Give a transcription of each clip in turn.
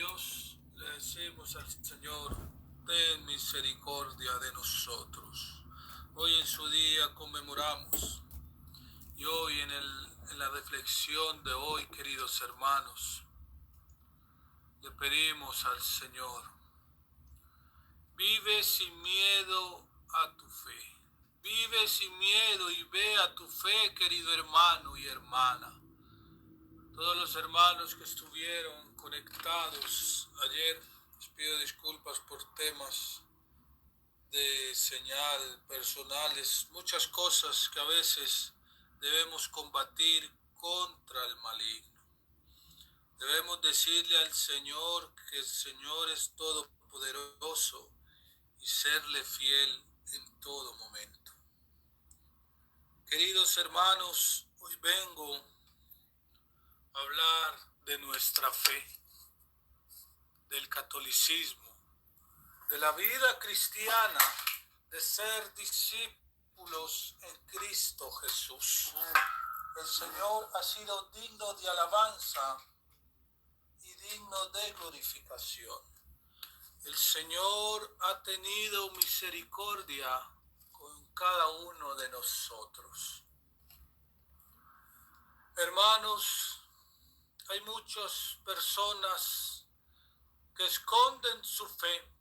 Dios, le decimos al Señor, ten misericordia de nosotros. Hoy en su día conmemoramos y hoy en la reflexión de hoy, queridos hermanos, le pedimos al Señor, vive sin miedo a tu fe. Vive sin miedo y ve a tu fe, querido hermano y hermana. Todos los hermanos que estuvieron conectados ayer, les pido disculpas por temas de señal personales, muchas cosas que a veces debemos combatir contra el maligno. Debemos decirle al Señor que el Señor es todopoderoso y serle fiel en todo momento. Queridos hermanos, hoy vengo a hablar de nuestra fe, del catolicismo, de la vida cristiana, de ser discípulos en Cristo Jesús. El Señor ha sido digno de alabanza y digno de glorificación. El Señor ha tenido misericordia con cada uno de nosotros. Hermanos, hay muchas personas que esconden su fe,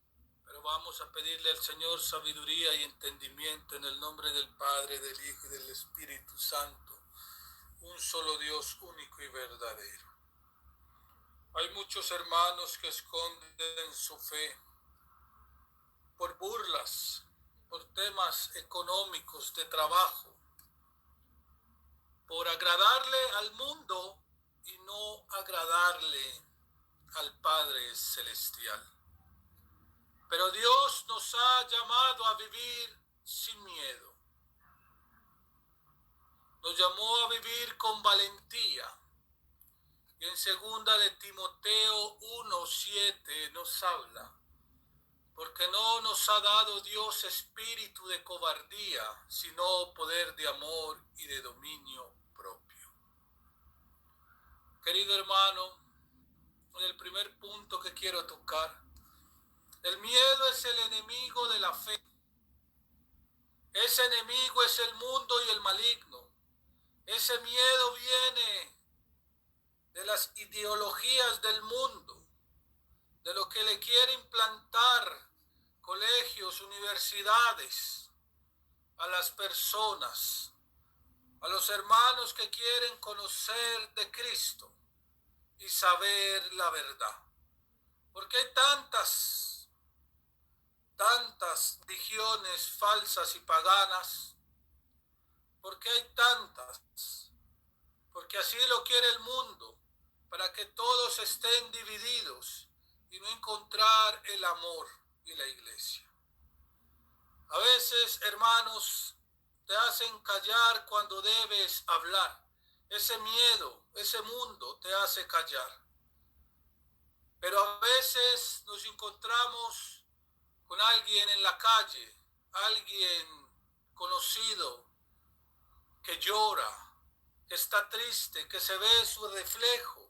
pero vamos a pedirle al Señor sabiduría y entendimiento en el nombre del Padre, del Hijo y del Espíritu Santo, un solo Dios único y verdadero. Hay muchos hermanos que esconden su fe por burlas, por temas económicos de trabajo, por agradarle al mundo y no agradarle al Padre Celestial. Pero Dios nos ha llamado a vivir sin miedo. Nos llamó a vivir con valentía. Y en 2 de Timoteo 1:7 nos habla, porque no nos ha dado Dios espíritu de cobardía, sino poder de amor y de dominio propio. Querido hermano, en el primer punto que quiero tocar, el miedo es el enemigo de la fe. Ese enemigo es el mundo y el maligno. Ese miedo viene de las ideologías del mundo, de lo que le quiere implantar colegios, universidades, a las personas, a los hermanos que quieren conocer de Cristo y saber la verdad. Porque hay tantas religiones falsas y paganas. Porque hay tantas. Porque así lo quiere el mundo, para que todos estén divididos y no encontrar el amor y la iglesia. A veces, hermanos, te hacen callar cuando debes hablar. Ese miedo, ese mundo te hace callar. Pero a veces nos encontramos con alguien en la calle, alguien conocido que llora, que está triste, que se ve su reflejo.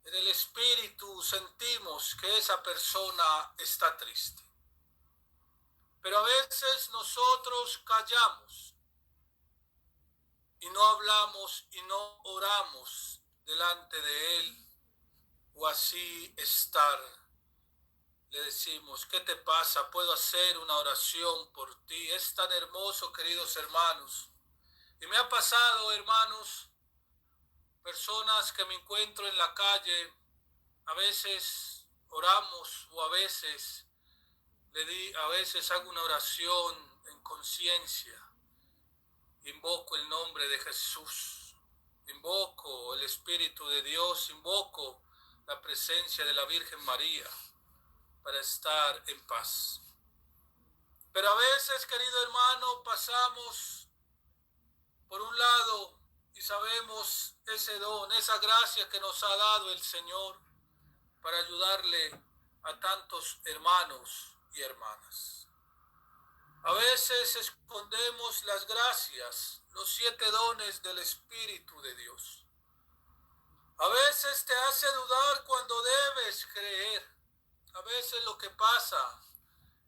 En el espíritu sentimos que esa persona está triste. Pero a veces nosotros callamos y no hablamos y no oramos delante de Él, o así estar. Le decimos, ¿qué te pasa? ¿Puedo hacer una oración por ti? Es tan hermoso, queridos hermanos. Y me ha pasado, hermanos, personas que me encuentro en la calle, a veces oramos o a veces hago una oración en conciencia, invoco el nombre de Jesús, invoco el Espíritu de Dios, invoco la presencia de la Virgen María para estar en paz. Pero a veces, querido hermano, pasamos por un lado y sabemos ese don, esa gracia que nos ha dado el Señor para ayudarle a tantos hermanos y hermanas. A veces escondemos las gracias, los 7 dones del Espíritu de Dios. A veces te hace dudar cuando debes puedes creer. A veces lo que pasa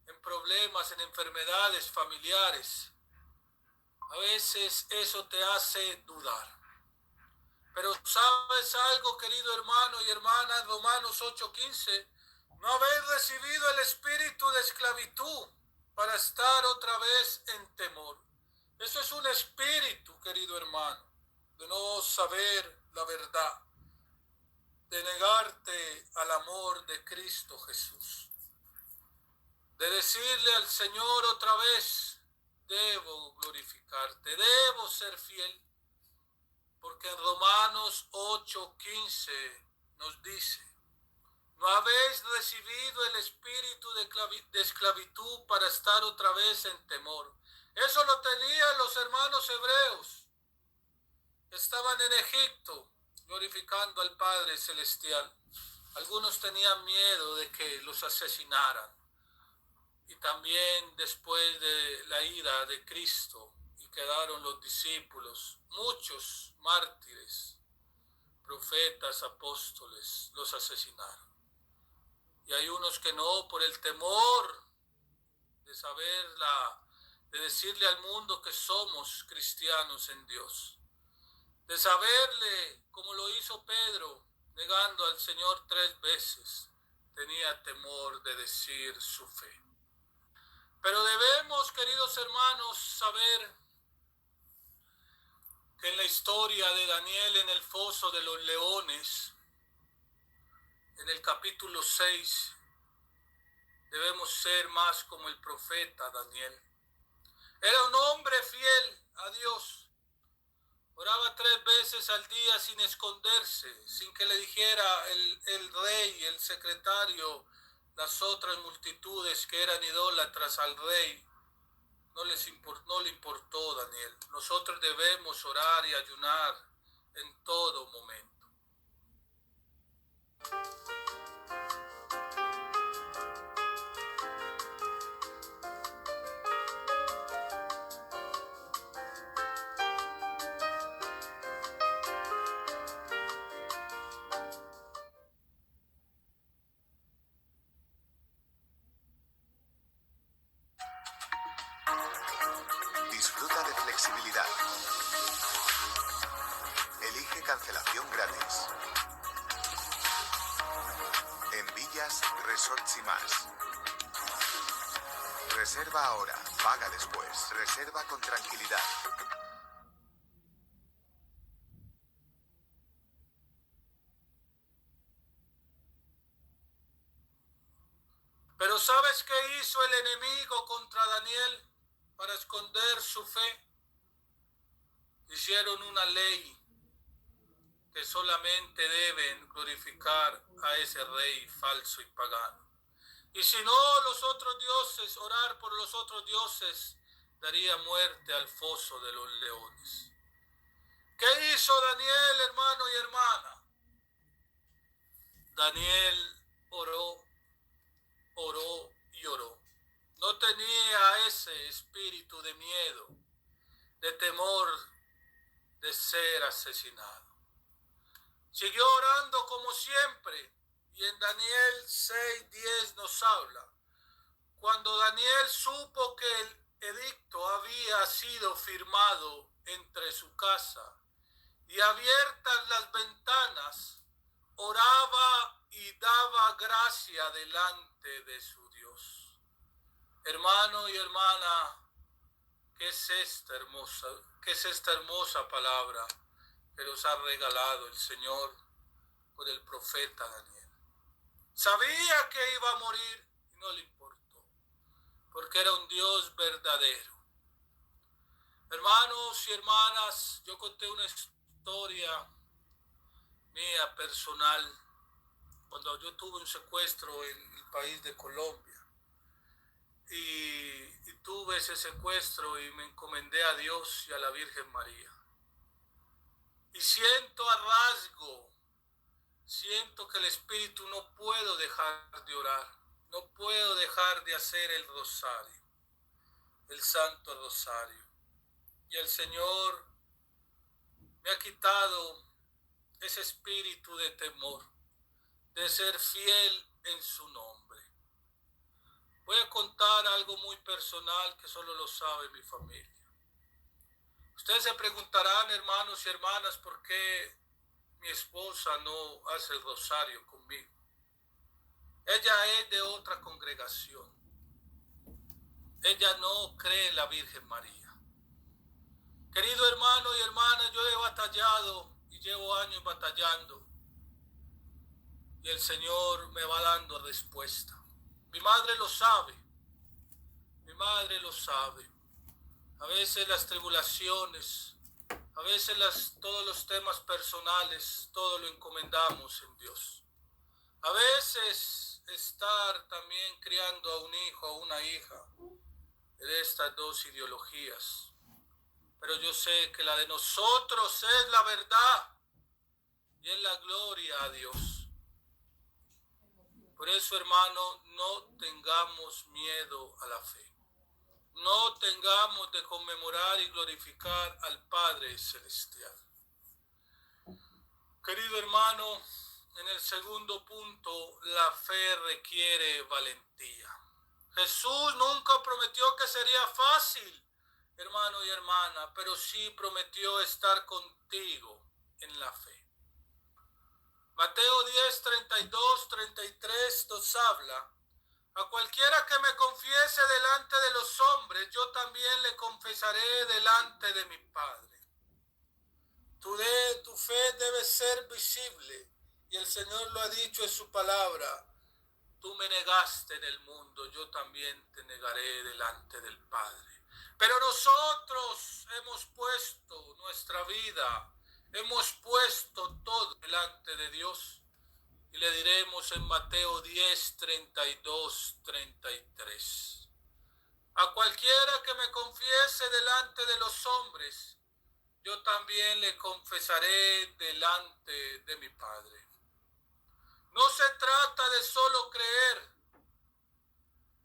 en problemas, en enfermedades familiares, a veces eso te hace dudar. Pero ¿sabes algo, querido hermano y hermana? Romanos 8:15, no habéis recibido el espíritu de esclavitud para estar otra vez en temor. Eso es un espíritu, querido hermano, de no saber la verdad, de negarte al amor de Cristo Jesús, de decirle al Señor otra vez, debo glorificarte, debo ser fiel, porque en Romanos 8:15 nos dice, no habéis recibido el espíritu de esclavitud para estar otra vez en temor. Eso lo tenían los hermanos hebreos. Estaban en Egipto glorificando al Padre Celestial. Algunos tenían miedo de que los asesinaran. Y también después de la ira de Cristo y quedaron los discípulos, muchos mártires, profetas, apóstoles, los asesinaron. Y hay unos que no, por el temor de de decirle al mundo que somos cristianos en Dios, de saberle, como lo hizo Pedro, negando al Señor 3 veces, tenía temor de decir su fe. Pero debemos, queridos hermanos, saber que en la historia de Daniel en el foso de los leones, en el capítulo 6, debemos ser más como el profeta Daniel. Era un hombre fiel a Dios. Oraba 3 veces al día sin esconderse, sin que le dijera el rey, el secretario, las otras multitudes que eran idólatras al rey. No le importó Daniel. Nosotros debemos orar y ayunar en todo momento. Disfruta de flexibilidad. Elige cancelación gratis. En Villas, Resorts y más. Reserva ahora, paga después. Reserva con tranquilidad. Pero ¿sabes qué hizo el enemigo contra Daniel para esconder su fe? Hicieron una ley que solamente deben glorificar a ese rey falso y pagano. Y si no, los otros dioses, orar por los otros dioses, daría muerte al foso de los leones. ¿Qué hizo Daniel, hermano y hermana? Daniel oró y oró. No tenía ese espíritu de miedo, de temor de ser asesinado. Siguió orando como siempre, y en Daniel 6:10 nos habla. Cuando Daniel supo que el edicto había sido firmado entre su casa y abiertas las ventanas, oraba y daba gracia delante de su Dios. Hermano y hermana, ¿qué es esta hermosa palabra que nos ha regalado el Señor por el profeta Daniel? Sabía que iba a morir y no le importó, porque era un Dios verdadero. Hermanos y hermanas, yo conté una historia mía personal cuando yo tuve un secuestro en el país de Colombia. Y tuve ese secuestro y me encomendé a Dios y a la Virgen María. Y siento que el Espíritu no puedo dejar de orar, no puedo dejar de hacer el rosario, el Santo Rosario. Y el Señor me ha quitado ese espíritu de temor, de ser fiel en su nombre. Voy a contar algo muy personal que solo lo sabe mi familia. Ustedes se preguntarán, hermanos y hermanas, por qué mi esposa no hace el rosario conmigo. Ella es de otra congregación. Ella no cree en la Virgen María. Querido hermano y hermana, yo he batallado y llevo años batallando. Y el Señor me va dando respuesta. Mi madre lo sabe. Mi madre lo sabe. A veces las tribulaciones, a veces todos los temas personales, todo lo encomendamos en Dios. A veces estar también criando a un hijo, a una hija, de estas dos ideologías. Pero yo sé que la de nosotros es la verdad y es la gloria a Dios. Por eso, hermano, no tengamos miedo a la fe. No tengamos de conmemorar y glorificar al Padre Celestial. Querido hermano, en el segundo punto, la fe requiere valentía. Jesús nunca prometió que sería fácil, hermano y hermana, pero sí prometió estar contigo en la fe. Mateo 10, 32, 33 nos habla: a cualquiera que me confiese delante de los hombres, yo también le confesaré delante de mi Padre. Tu fe debe ser visible, y el Señor lo ha dicho en su palabra: tú me negaste en el mundo, yo también te negaré delante del Padre. Pero nosotros hemos puesto nuestra vida, hemos puesto todo delante de Dios. Y le diremos en Mateo 10, 32, 33. A cualquiera que me confiese delante de los hombres, yo también le confesaré delante de mi Padre. No se trata de solo creer,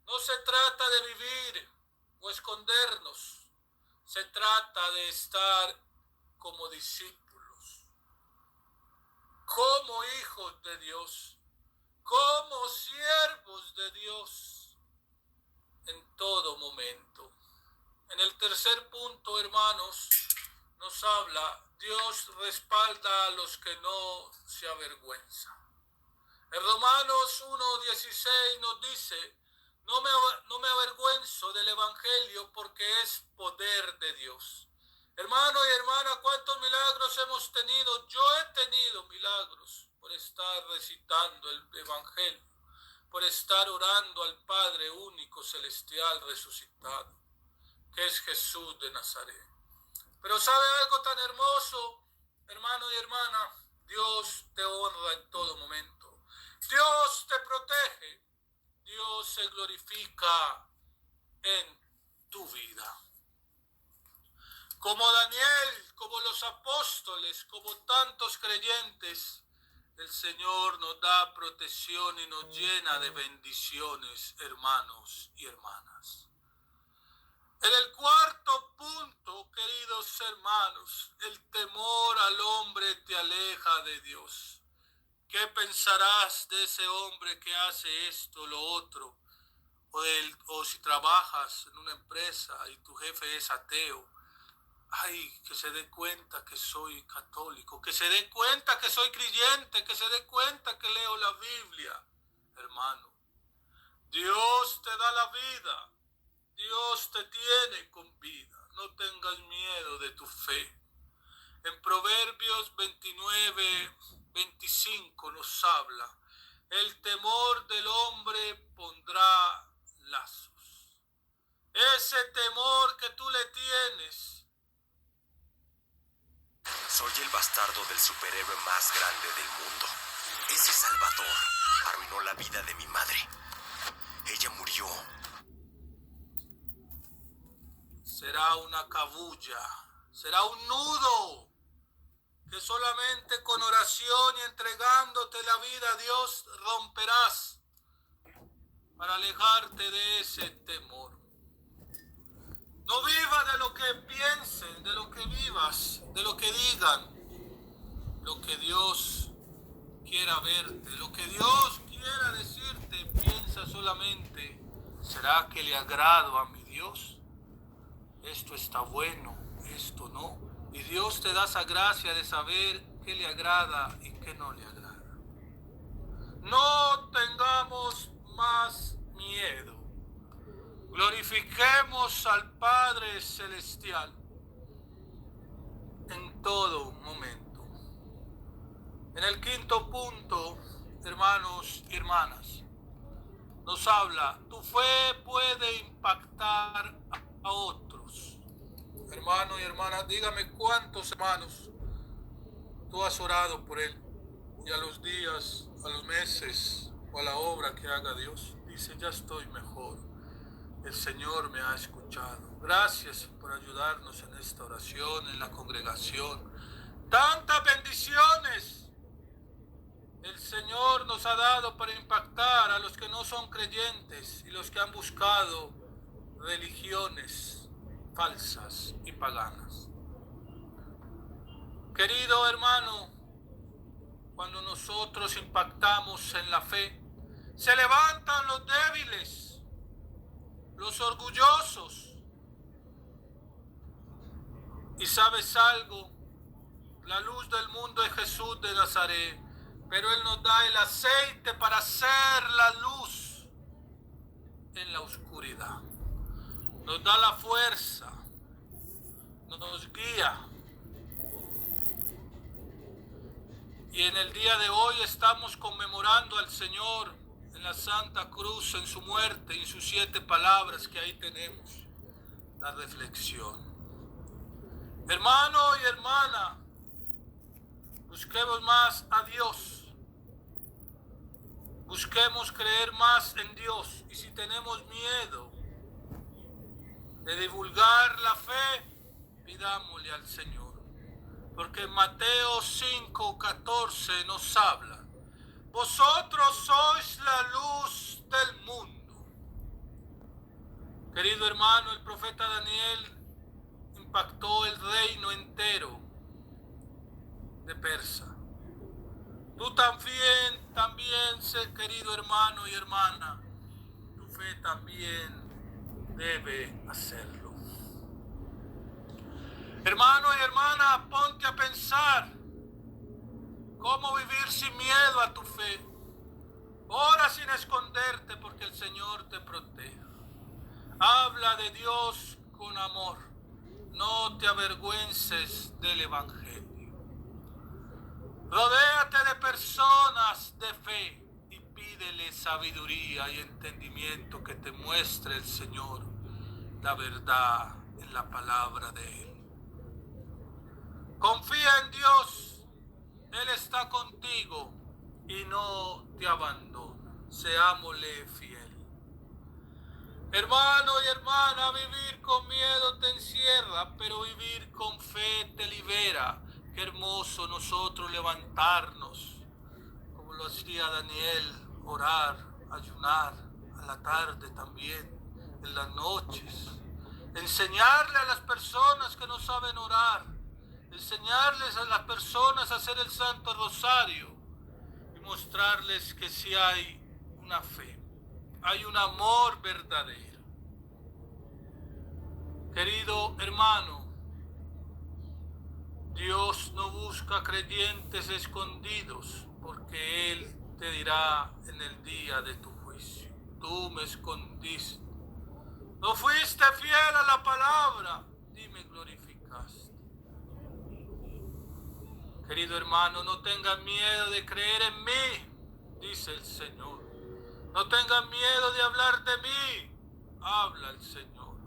no se trata de vivir o escondernos, se trata de estar como discípulos, como hijos de Dios, como siervos de Dios en todo momento. En el tercer punto, hermanos, nos habla: Dios respalda a los que no se avergüenzan. En Romanos 1:16 nos dice: no me avergüenzo del Evangelio, porque es poder de Dios. Hermano y hermana, ¿cuántos milagros hemos tenido? Yo he tenido milagros por estar recitando el Evangelio, por estar orando al Padre único, celestial, resucitado, que es Jesús de Nazaret. Pero ¿sabe algo tan hermoso, hermano y hermana? Dios te honra en todo momento. Dios te protege. Dios se glorifica en tu vida. Como Daniel, como los apóstoles, como tantos creyentes, el Señor nos da protección y nos llena de bendiciones, hermanos y hermanas. En el cuarto punto, queridos hermanos, el temor al hombre te aleja de Dios. ¿Qué pensarás de ese hombre que hace esto, lo otro? O si trabajas en una empresa y tu jefe es ateo. Ay, que se dé cuenta que soy católico, que se dé cuenta que soy creyente, que se dé cuenta que leo la Biblia. Hermano, Dios te da la vida, Dios te tiene con vida. No tengas miedo de tu fe. En Proverbios 29, 25 nos habla: el temor del hombre pondrá lazos. Ese temor que tú le tienes. Soy el bastardo del superhéroe más grande del mundo. Ese Salvador arruinó la vida de mi madre. Ella murió. Será una cabulla, será un nudo que solamente con oración y entregándote la vida a Dios romperás para alejarte de ese temor. No vivas de lo que piensen, de lo que vivas, de lo que digan. Lo que Dios quiera verte, lo que Dios quiera decirte, piensa solamente, ¿será que le agrado a mi Dios? Esto está bueno, esto no. Y Dios te da esa gracia de saber qué le agrada y qué no le agrada. No tengamos más miedo. Glorifiquemos al Padre Celestial en todo momento. En el quinto punto, hermanos y hermanas, nos habla, tu fe puede impactar a otros. Hermano y hermana, dígame cuántos hermanos tú has orado por él y a los días, a los meses o a la obra que haga Dios, dice, ya estoy mejor. El Señor me ha escuchado. Gracias por ayudarnos en esta oración, en la congregación. Tantas bendiciones el Señor nos ha dado para impactar a los que no son creyentes y los que han buscado religiones falsas y paganas. Querido hermano, cuando nosotros impactamos en la fe, se levantan los débiles, los orgullosos. Y sabes algo, la luz del mundo es Jesús de Nazaret, pero Él nos da el aceite para ser la luz en la oscuridad. Nos da la fuerza, nos guía. Y en el día de hoy estamos conmemorando al Señor en la Santa Cruz, en su muerte y sus 7 palabras que ahí tenemos, la reflexión. Hermano y hermana, busquemos más a Dios, busquemos creer más en Dios, y si tenemos miedo de divulgar la fe, pidámosle al Señor, porque en Mateo 5:14 nos habla, vosotros sois la luz del mundo. Querido hermano, el profeta Daniel impactó el reino entero de Persia. Tú también, querido hermano y hermana, tu fe también debe hacerlo. Hermano y hermana, ponte a pensar cómo vivir sin miedo a tu fe. Ora sin esconderte porque el Señor te protege. Habla de Dios con amor. No te avergüences del Evangelio. Rodéate de personas de fe y pídele sabiduría y entendimiento que te muestre el Señor la verdad en la palabra de Él. Confía en Dios, Él está contigo y no te abandona. Seámosle fiel. Hermano y hermana, vivir con miedo te encierra, pero vivir con fe te libera. Qué hermoso nosotros levantarnos, como lo hacía Daniel, orar, ayunar, a la tarde también, en las noches. Enseñarle a las personas que no saben orar, enseñarles a las personas a hacer el Santo Rosario y mostrarles que sí hay una fe, hay un amor verdadero. Querido hermano, Dios no busca creyentes escondidos, porque Él te dirá en el día de tu juicio, tú me escondiste, no fuiste fiel a la palabra, ni me glorificaste. Querido hermano, no tengan miedo de creer en mí, dice el Señor. No tengan miedo de hablar de mí, habla el Señor.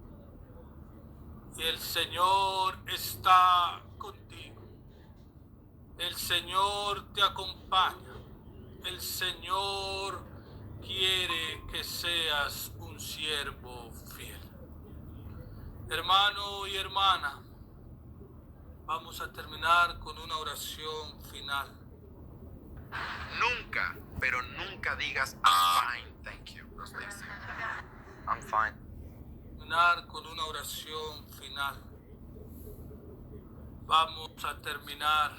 Y el Señor está contigo. El Señor te acompaña. El Señor quiere que seas un siervo fiel. Hermano y hermana, vamos a terminar con una oración final. Nunca, pero nunca digas I'm fine, thank you. I'm fine. Terminar con una oración final. Vamos a terminar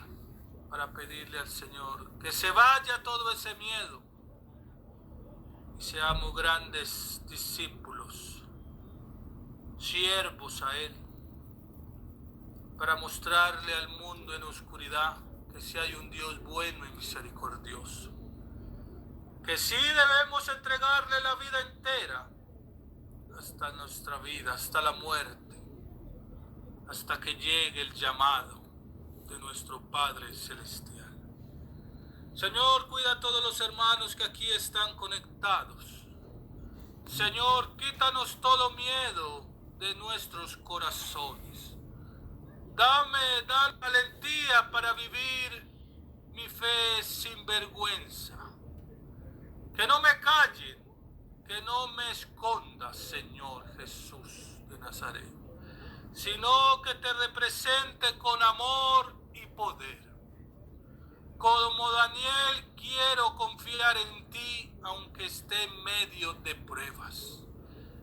para pedirle al Señor que se vaya todo ese miedo y seamos grandes discípulos, siervos a Él, para mostrarle al mundo en oscuridad que sí hay un Dios bueno y misericordioso, que sí debemos entregarle la vida entera, hasta nuestra vida, hasta la muerte, hasta que llegue el llamado de nuestro Padre Celestial. Señor, cuida a todos los hermanos que aquí están conectados. Señor, quítanos todo miedo de nuestros corazones. Dame valentía para vivir mi fe sin vergüenza. Que no me callen, que no me escondas, Señor Jesús de Nazaret, sino que te represente con amor y poder. Como Daniel, quiero confiar en ti, aunque esté en medio de pruebas.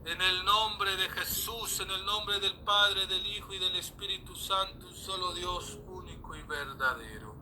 En el nombre de Jesús, en el nombre del Padre, del Hijo y del Espíritu Santo, un solo Dios único y verdadero.